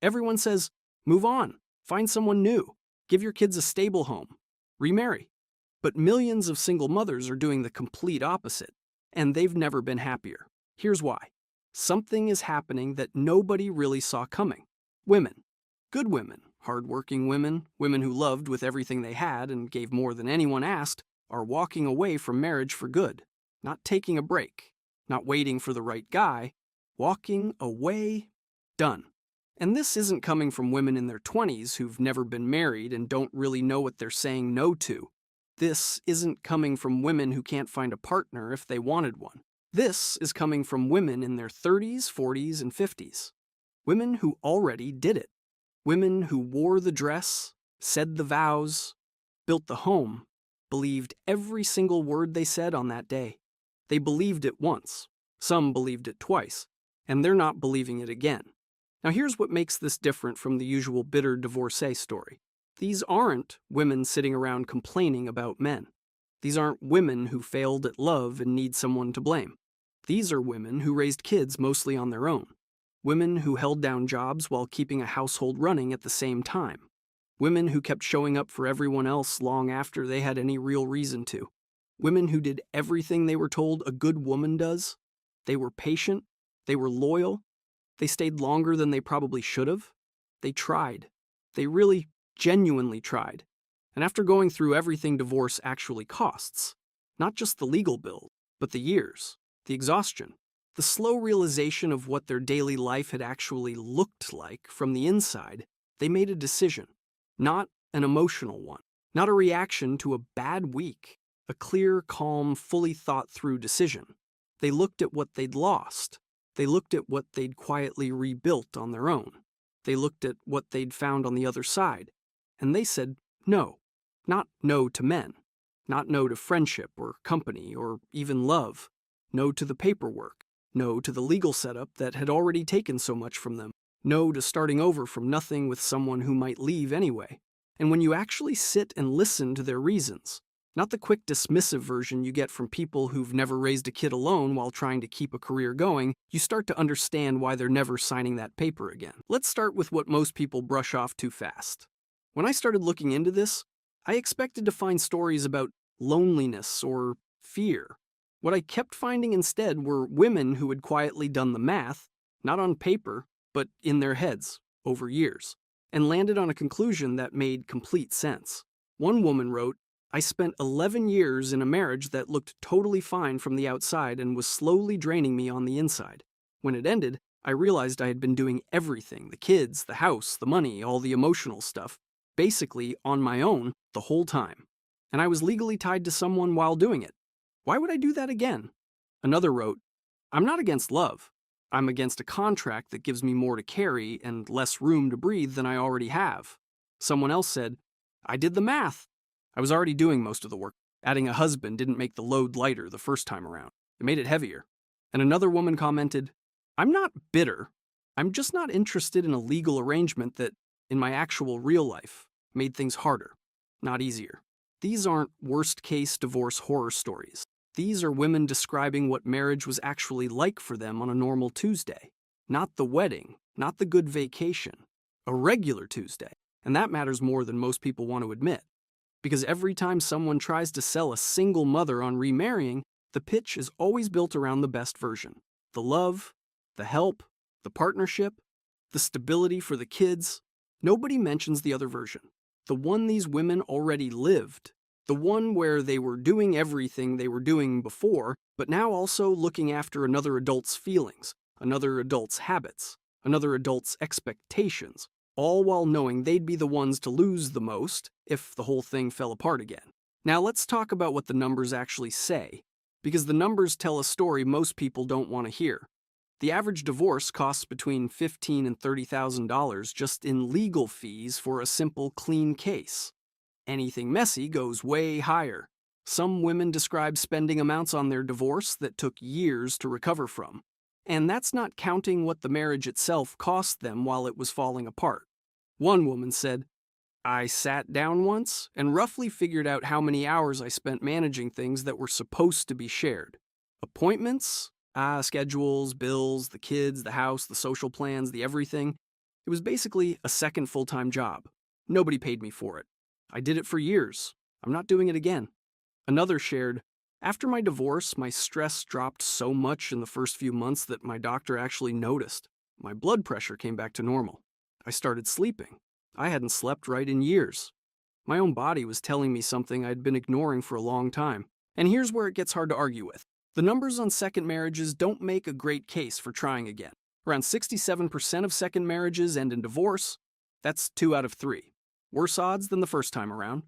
Everyone says, move on, find someone new, give your kids a stable home, remarry. But millions of single mothers are doing the complete opposite, and they've never been happier. Here's why. Something is happening that nobody really saw coming. Women. Good women, hardworking women, women who loved with everything they had and gave more than anyone asked, are walking away from marriage for good. Not taking a break, not waiting for the right guy, walking away, done. And this isn't coming from women in their 20s who've never been married and don't really know what they're saying no to. This isn't coming from women who can't find a partner if they wanted one. This is coming from women in their 30s, 40s, and 50s. Women who already did it. Women who wore the dress, said the vows, built the home, believed every single word they said on that day. They believed it once. Some believed it twice. And they're not believing it again. Now here's what makes this different from the usual bitter divorcee story. These aren't women sitting around complaining about men. These aren't women who failed at love and need someone to blame. These are women who raised kids mostly on their own. Women who held down jobs while keeping a household running at the same time. Women who kept showing up for everyone else long after they had any real reason to. Women who did everything they were told a good woman does. They were patient. They were loyal. They stayed longer than they probably should have. They tried. They really, genuinely tried. And after going through everything divorce actually costs, not just the legal bill, but the years, the exhaustion, the slow realization of what their daily life had actually looked like from the inside, they made a decision. Not an emotional one. Not a reaction to a bad week. A clear, calm, fully thought-through decision. They looked at what they'd lost. They looked at what they'd quietly rebuilt on their own. They looked at what they'd found on the other side. And they said no. Not no to men. Not no to friendship or company or even love. No to the paperwork. No to the legal setup that had already taken so much from them. No to starting over from nothing with someone who might leave anyway. And when you actually sit and listen to their reasons, not the quick dismissive version you get from people who've never raised a kid alone while trying to keep a career going, you start to understand why they're never signing that paper again. Let's start with what most people brush off too fast. When I started looking into this, I expected to find stories about loneliness or fear. What I kept finding instead were women who had quietly done the math, not on paper, but in their heads, over years, and landed on a conclusion that made complete sense. One woman wrote, I spent 11 years in a marriage that looked totally fine from the outside and was slowly draining me on the inside. When it ended, I realized I had been doing everything, the kids, the house, the money, all the emotional stuff, basically on my own the whole time. And I was legally tied to someone while doing it. Why would I do that again? Another wrote, I'm not against love. I'm against a contract that gives me more to carry and less room to breathe than I already have. Someone else said, I did the math. I was already doing most of the work. Adding a husband didn't make the load lighter the first time around. It made it heavier. And another woman commented, I'm not bitter. I'm just not interested in a legal arrangement that, in my actual real life, made things harder, not easier. These aren't worst-case divorce horror stories. These are women describing what marriage was actually like for them on a normal Tuesday. Not the wedding, not the good vacation. A regular Tuesday. And that matters more than most people want to admit. Because every time someone tries to sell a single mother on remarrying, the pitch is always built around the best version. The love, the help, the partnership, the stability for the kids. Nobody mentions the other version. The one these women already lived. The one where they were doing everything they were doing before, but now also looking after another adult's feelings, another adult's habits, another adult's expectations, all while knowing they'd be the ones to lose the most if the whole thing fell apart again. Now let's talk about what the numbers actually say, because the numbers tell a story most people don't want to hear. The average divorce costs between $15,000 and $30,000 just in legal fees for a simple, clean case. Anything messy goes way higher. Some women describe spending amounts on their divorce that took years to recover from. And that's not counting what the marriage itself cost them while it was falling apart. One woman said, I sat down once and roughly figured out how many hours I spent managing things that were supposed to be shared. Appointments, schedules, bills, the kids, the house, the social plans, the everything. It was basically a second full-time job. Nobody paid me for it. I did it for years. I'm not doing it again. Another shared, after my divorce, my stress dropped so much in the first few months that my doctor actually noticed. My blood pressure came back to normal. I started sleeping. I hadn't slept right in years. My own body was telling me something I'd been ignoring for a long time. And here's where it gets hard to argue with. The numbers on second marriages don't make a great case for trying again. Around 67% of second marriages end in divorce. That's 2 out of 3. Worse odds than the first time around.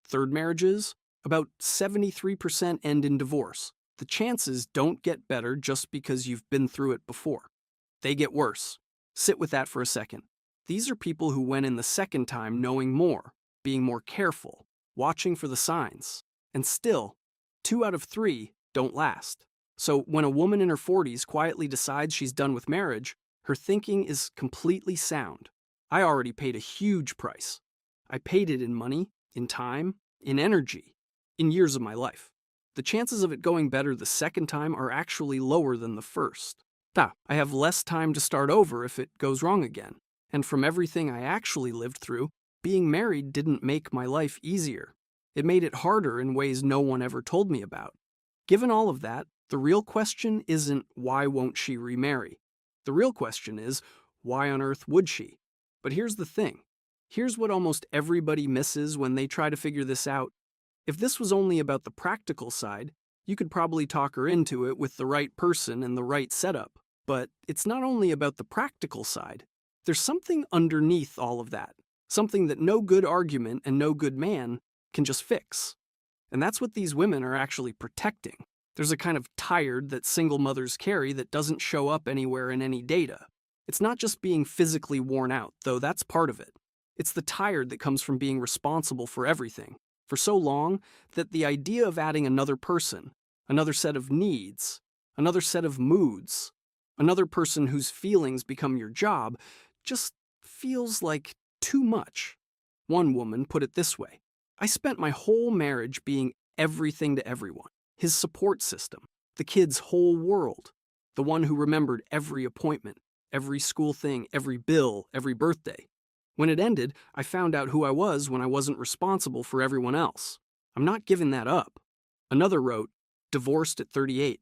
Third marriages, about 73% end in divorce. The chances don't get better just because you've been through it before. They get worse. Sit with that for a second. These are people who went in the second time knowing more, being more careful, watching for the signs. And still, 2 out of 3 don't last. So when a woman in her 40s quietly decides she's done with marriage, her thinking is completely sound. I already paid a huge price. I paid it in money, in time, in energy, in years of my life. The chances of it going better the second time are actually lower than the first. I have less time to start over if it goes wrong again. And from everything I actually lived through, being married didn't make my life easier. It made it harder in ways no one ever told me about. Given all of that, the real question isn't why won't she remarry? The real question is, why on earth would she? But here's the thing. Here's what almost everybody misses when they try to figure this out. If this was only about the practical side, you could probably talk her into it with the right person and the right setup. But it's not only about the practical side. There's something underneath all of that. Something that no good argument and no good man can just fix. And that's what these women are actually protecting. There's a kind of tired that single mothers carry that doesn't show up anywhere in any data. It's not just being physically worn out, though that's part of it. It's the tired that comes from being responsible for everything, for so long that the idea of adding another person, another set of needs, another set of moods, another person whose feelings become your job, just feels like too much. One woman put it this way: I spent my whole marriage being everything to everyone, his support system, the kid's whole world, the one who remembered every appointment, every school thing, every bill, every birthday. When it ended, I found out who I was when I wasn't responsible for everyone else. I'm not giving that up. Another wrote, divorced at 38,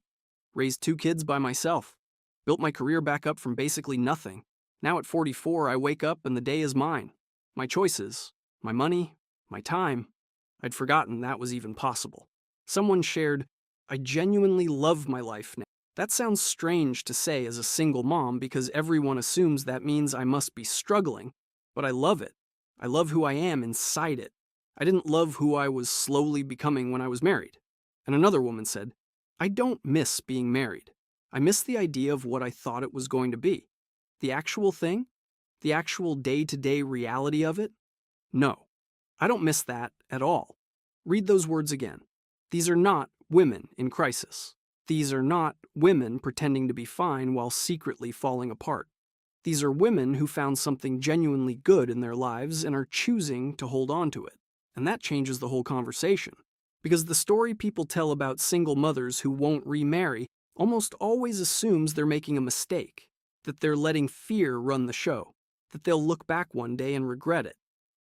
raised 2 kids by myself, built my career back up from basically nothing. Now at 44, I wake up and the day is mine. My choices, my money, my time. I'd forgotten that was even possible. Someone shared, I genuinely love my life now. That sounds strange to say as a single mom because everyone assumes that means I must be struggling, but I love it. I love who I am inside it. I didn't love who I was slowly becoming when I was married. And another woman said, I don't miss being married. I miss the idea of what I thought it was going to be. The actual thing? The actual day-to-day reality of it? No, I don't miss that at all. Read those words again. These are not women in crisis. These are not women pretending to be fine while secretly falling apart. These are women who found something genuinely good in their lives and are choosing to hold on to it. And that changes the whole conversation. Because the story people tell about single mothers who won't remarry almost always assumes they're making a mistake, that they're letting fear run the show, that they'll look back one day and regret it,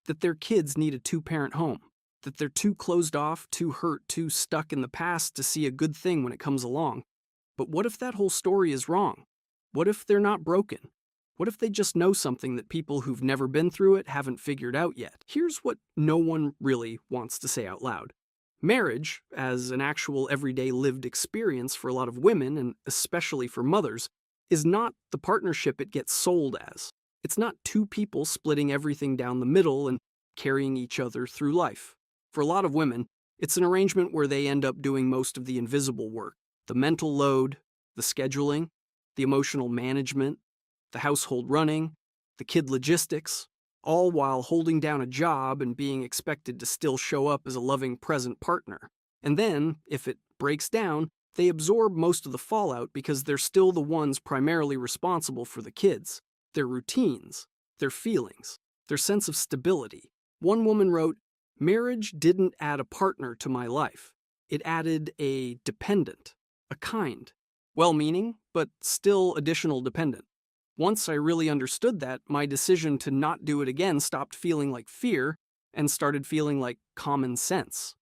that their kids need a 2-parent home, that they're too closed off, too hurt, too stuck in the past to see a good thing when it comes along. But what if that whole story is wrong? What if they're not broken? What if they just know something that people who've never been through it haven't figured out yet? Here's what no one really wants to say out loud. Marriage, as an actual everyday lived experience for a lot of women, and especially for mothers, is not the partnership it gets sold as. It's not 2 people splitting everything down the middle and carrying each other through life. For a lot of women, it's an arrangement where they end up doing most of the invisible work, the mental load, the scheduling, the emotional management, the household running, the kid logistics, all while holding down a job and being expected to still show up as a loving, present partner. And then, if it breaks down, they absorb most of the fallout because they're still the ones primarily responsible for the kids, their routines, their feelings, their sense of stability. One woman wrote, marriage didn't add a partner to my life. It added a dependent, a kind, well-meaning, but still additional dependent. Once I really understood that, my decision to not do it again stopped feeling like fear and started feeling like common sense.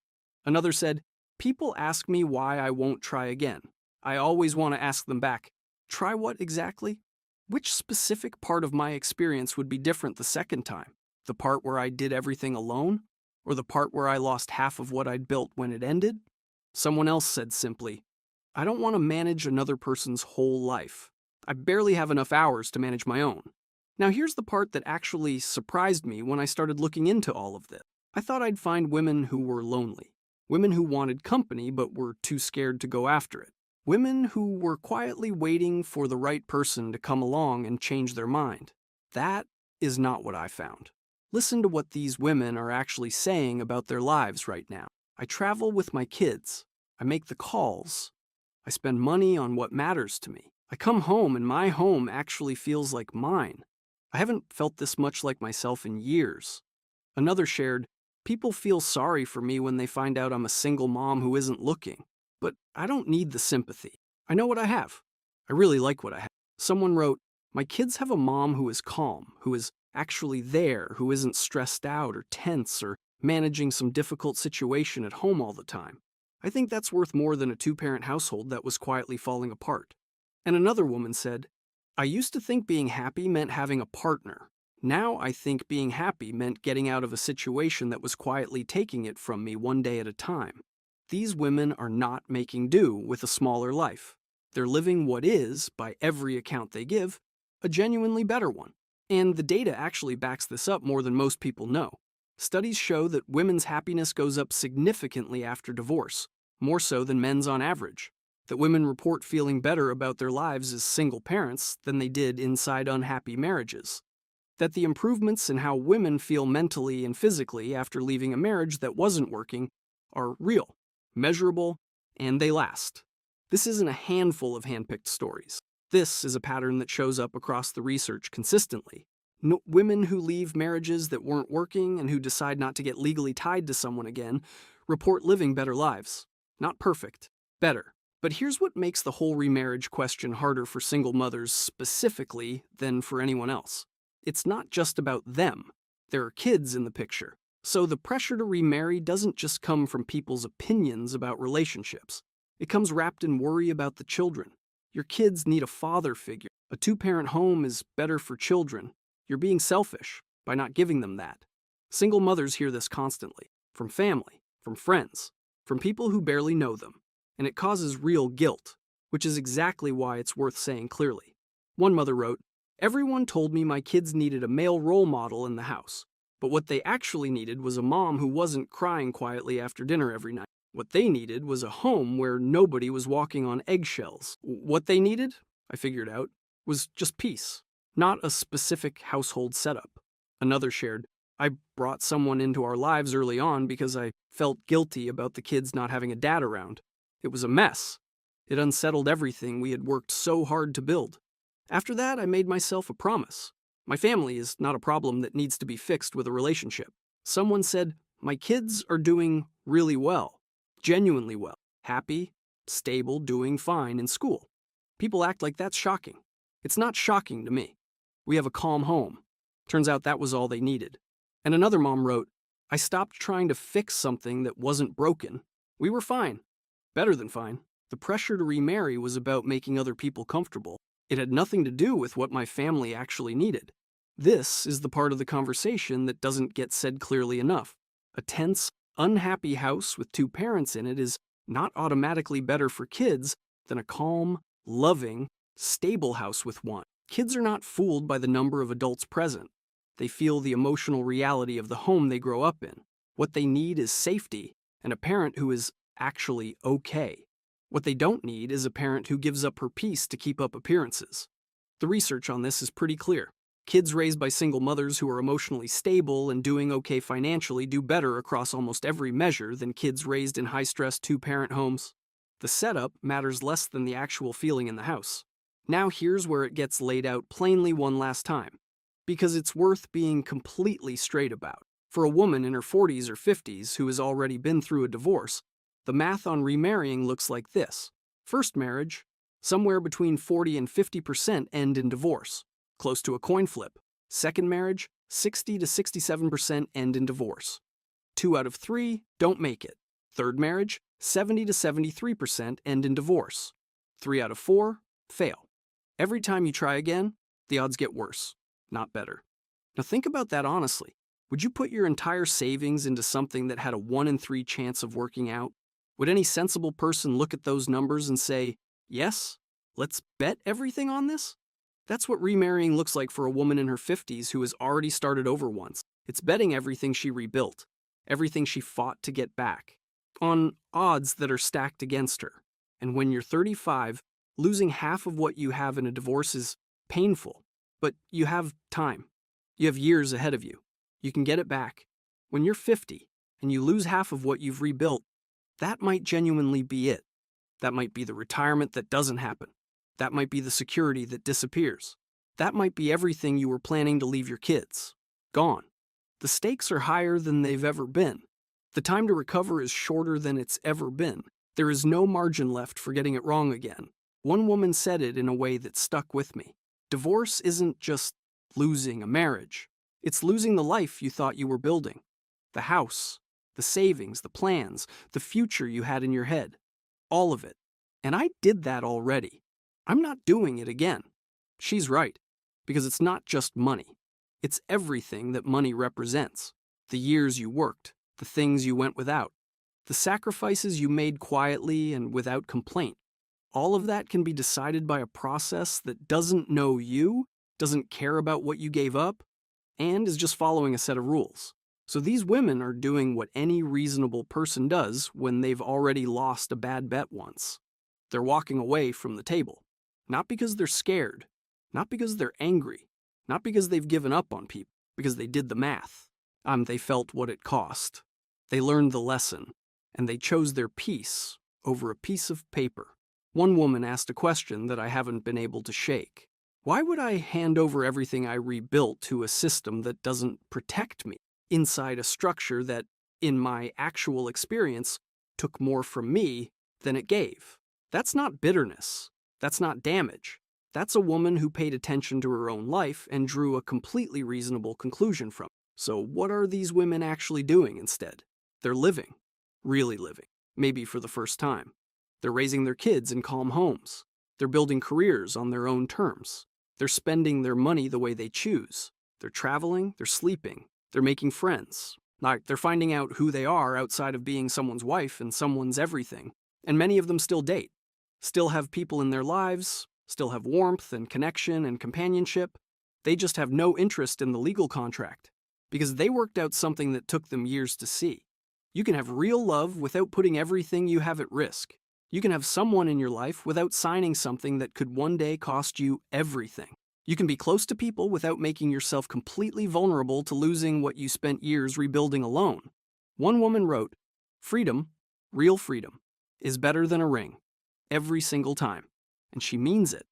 Another said, "People ask me why I won't try again. I always want to ask them back, try what exactly? Which specific part of my experience would be different the second time? The part where I did everything alone? Or the part where I lost half of what I'd built when it ended?" Someone else said simply, "I don't want to manage another person's whole life. I barely have enough hours to manage my own." Now here's the part that actually surprised me when I started looking into all of this. I thought I'd find women who were lonely, women who wanted company but were too scared to go after it, women who were quietly waiting for the right person to come along and change their mind. That is not what I found. Listen to what these women are actually saying about their lives right now. "I travel with my kids. I make the calls. I spend money on what matters to me. I come home and my home actually feels like mine. I haven't felt this much like myself in years." Another shared, "People feel sorry for me when they find out I'm a single mom who isn't looking. But I don't need the sympathy. I know what I have. I really like what I have." Someone wrote, "My kids have a mom who is calm, who is actually there, who isn't stressed out or tense or managing some difficult situation at home all the time. I think that's worth more than a two-parent household that was quietly falling apart." And another woman said, "I used to think being happy meant having a partner. Now I think being happy meant getting out of a situation that was quietly taking it from me one day at a time." These women are not making do with a smaller life. They're living what is, by every account they give, a genuinely better one. And the data actually backs this up more than most people know. Studies show that women's happiness goes up significantly after divorce, more so than men's on average. That women report feeling better about their lives as single parents than they did inside unhappy marriages. That the improvements in how women feel mentally and physically after leaving a marriage that wasn't working are real, measurable, and they last. This isn't a handful of handpicked stories. This is a pattern that shows up across the research consistently. Women who leave marriages that weren't working and who decide not to get legally tied to someone again report living better lives. Not perfect, better. But here's what makes the whole remarriage question harder for single mothers specifically than for anyone else. It's not just about them. There are kids in the picture. So the pressure to remarry doesn't just come from people's opinions about relationships. It comes wrapped in worry about the children. Your kids need a father figure. A two-parent home is better for children. You're being selfish by not giving them that. Single mothers hear this constantly, from family, from friends, from people who barely know them. And it causes real guilt, which is exactly why it's worth saying clearly. One mother wrote, "Everyone told me my kids needed a male role model in the house, but what they actually needed was a mom who wasn't crying quietly after dinner every night. What they needed was a home where nobody was walking on eggshells. What they needed, I figured out, was just peace, not a specific household setup." Another shared, "I brought someone into our lives early on because I felt guilty about the kids not having a dad around. It was a mess. It unsettled everything we had worked so hard to build. After that, I made myself a promise. My family is not a problem that needs to be fixed with a relationship." Someone said, "My kids are doing really well. Genuinely well. Happy, stable, doing fine in school." People act like that's shocking. It's not shocking to me. We have a calm home. Turns out that was all they needed. And another mom wrote, "I stopped trying to fix something that wasn't broken. We were fine. Better than fine. The pressure to remarry was about making other people comfortable. It had nothing to do with what my family actually needed." This is the part of the conversation that doesn't get said clearly enough. A tense, unhappy house with two parents in it is not automatically better for kids than a calm, loving, stable house with one. Kids are not fooled by the number of adults present. They feel the emotional reality of the home they grow up in. What they need is safety and a parent who is actually okay. What they don't need is a parent who gives up her peace to keep up appearances. The research on this is pretty clear. Kids raised by single mothers who are emotionally stable and doing okay financially do better across almost every measure than kids raised in high-stress two-parent homes. The setup matters less than the actual feeling in the house. Now here's where it gets laid out plainly one last time, because it's worth being completely straight about. For a woman in her 40s or 50s who has already been through a divorce, the math on remarrying looks like this. First marriage, somewhere between 40 and 50% end in divorce. close to a coin flip. Second marriage, 60 to 67% end in divorce. 2 out of 3 don't make it. Third marriage, 70 to 73% end in divorce. 3 out of 4 fail. Every time you try again, the odds get worse, not better. Now think about that honestly. Would you put your entire savings into something that had a 1 in 3 chance of working out? Would any sensible person look at those numbers and say, yes, let's bet everything on this? That's what remarrying looks like for a woman in her 50s who has already started over once. It's betting everything she rebuilt, everything she fought to get back, on odds that are stacked against her. And when you're 35, losing half of what you have in a divorce is painful, but you have time. You have years ahead of you. You can get it back. When you're 50 and you lose half of what you've rebuilt, that might genuinely be it. That might be the retirement that doesn't happen. That might be the security that disappears. That might be everything you were planning to leave your kids. Gone. The stakes are higher than they've ever been. The time to recover is shorter than it's ever been. There is no margin left for getting it wrong again. One woman said it in a way that stuck with me. Divorce isn't just losing a marriage. It's losing the life you thought you were building. The house, the savings, the plans, the future you had in your head. All of it. And I did that already. I'm not doing it again. She's right, because it's not just money. It's everything that money represents. The years you worked, the things you went without, the sacrifices you made quietly and without complaint. All of that can be decided by a process that doesn't know you, doesn't care about what you gave up, and is just following a set of rules. So these women are doing what any reasonable person does when they've already lost a bad bet once. They're walking away from the table. Not because they're scared, not because they're angry, not because they've given up on people, because they did the math. They felt what it cost. They learned the lesson, and they chose their peace over a piece of paper. One woman asked a question that I haven't been able to shake. Why would I hand over everything I rebuilt to a system that doesn't protect me inside a structure that, in my actual experience, took more from me than it gave? That's not bitterness. That's not damage. That's a woman who paid attention to her own life and drew a completely reasonable conclusion from it. So what are these women actually doing instead? They're living. Really living. Maybe for the first time. They're raising their kids in calm homes. They're building careers on their own terms. They're spending their money the way they choose. They're traveling, they're sleeping, they're making friends. They're finding out who they are outside of being someone's wife and someone's everything. And many of them still date. Still have people in their lives, still have warmth and connection and companionship. They just have no interest in the legal contract because they worked out something that took them years to see. You can have real love without putting everything you have at risk. You can have someone in your life without signing something that could one day cost you everything. You can be close to people without making yourself completely vulnerable to losing what you spent years rebuilding alone. One woman wrote, "Freedom, real freedom, is better than a ring. Every single time." And she means it.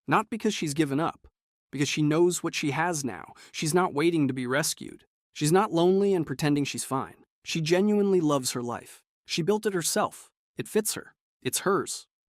Not because she's given up, because she knows what she has now. She's not waiting to be rescued. She's not lonely and pretending she's fine. She genuinely loves her life. She built it herself. It fits her. It's hers.